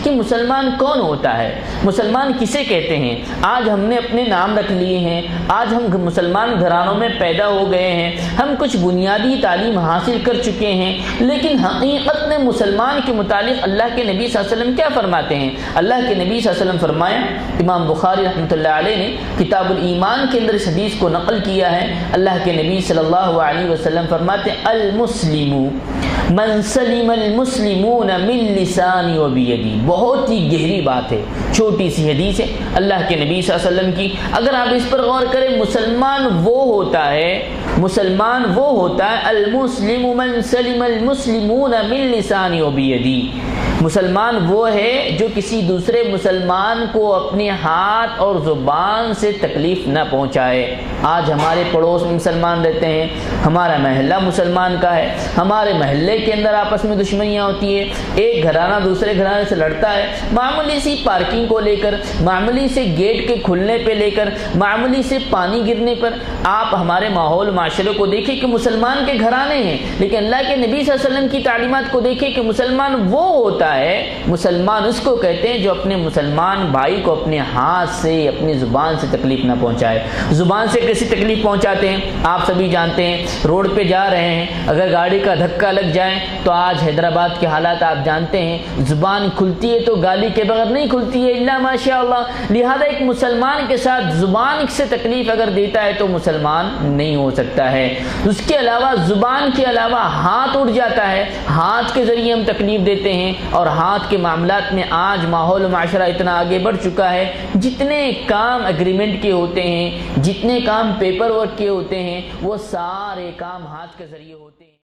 کہ مسلمان کون ہوتا ہے، مسلمان کسے کہتے ہیں۔ آج ہم نے اپنے نام رکھ لیے ہیں، آج ہم مسلمان گھرانوں میں پیدا ہو گئے ہیں، ہم کچھ بنیادی تعلیم حاصل کر چکے ہیں، لیکن حقیقت میں مسلمان کے متعلق اللہ کے نبی صلی اللہ علیہ وسلم کیا فرماتے ہیں؟ اللہ کے نبی صلی اللہ علیہ وسلم فرمایا، امام بخاری رحمۃ اللہ علیہ نے کتاب الایمان کے اندر اس حدیث کو نقل کیا ہے۔ اللہ کے نبی صلی اللہ علیہ وسلم فرماتے ہیں، المسلم من سلم المسلمون من لسانی و بیدی۔ بہت ہی گہری بات ہے، چھوٹی سی حدیث ہے اللہ کے نبی صلی اللہ علیہ وسلم کی۔ اگر آپ اس پر غور کریں، مسلمان وہ ہوتا ہے المسلم من سلم المسلمون من لسانی و بیدی۔ مسلمان وہ ہے جو کسی دوسرے مسلمان کو اپنے ہاتھ اور زبان سے تکلیف نہ پہنچائے۔ آج ہمارے پڑوس میں مسلمان رہتے ہیں، ہمارا محلہ مسلمان کا ہے، ہمارے محلے کے اندر آپس میں دشمنیاں ہوتی ہیں، ایک گھرانہ دوسرے گھرانے سے لڑتا ہے، معمولی سی پارکنگ کو لے کر، معمولی سے گیٹ کے کھلنے پہ لے کر، معمولی سے پانی گرنے پر۔ آپ ہمارے ماحول معاشرے کو دیکھیں کہ مسلمان کے گھرانے ہیں، لیکن اللہ کے نبی صلی اللہ علیہ وسلم کی تعلیمات کو دیکھیں کہ مسلمان وہ ہوتا ہے، مسلمان اس کو کہتے ہیں جو اپنے مسلمان بھائی کو اپنے ہاتھ سے، اپنی زبان سے تکلیف نہ پہنچائے۔ زبان سے کیسی تکلیف پہنچاتے ہیں آپ سبھی جانتے ہیں، روڈ پہ جا رہے ہیں، اگر گاڑی کا دھکا لگ جائے تو آج حیدرآباد کے حالات آپ جانتے ہیں، زبان کھلتی ہے تو گالی کے بغیر نہیں کھلتی ہے الا ماشاء اللہ۔ لہذا ایک مسلمان کے ساتھ زبان سے تکلیف اگر دیتا ہے تو مسلمان نہیں ہو سکتا ہے۔ اس کے علاوہ زبان کے علاوہ ہاتھ اٹھ جاتا ہے، ہاتھ کے ذریعے ہم تکلیف دیتے ہیں، اور ہاتھ کے معاملات میں آج ماحول معاشرہ اتنا آگے بڑھ چکا ہے، جتنے کام اگریمنٹ کے ہوتے ہیں، جتنے کام پیپر ورک کے ہوتے ہیں، وہ سارے کام ہاتھ کے ذریعے ہوتے ہیں۔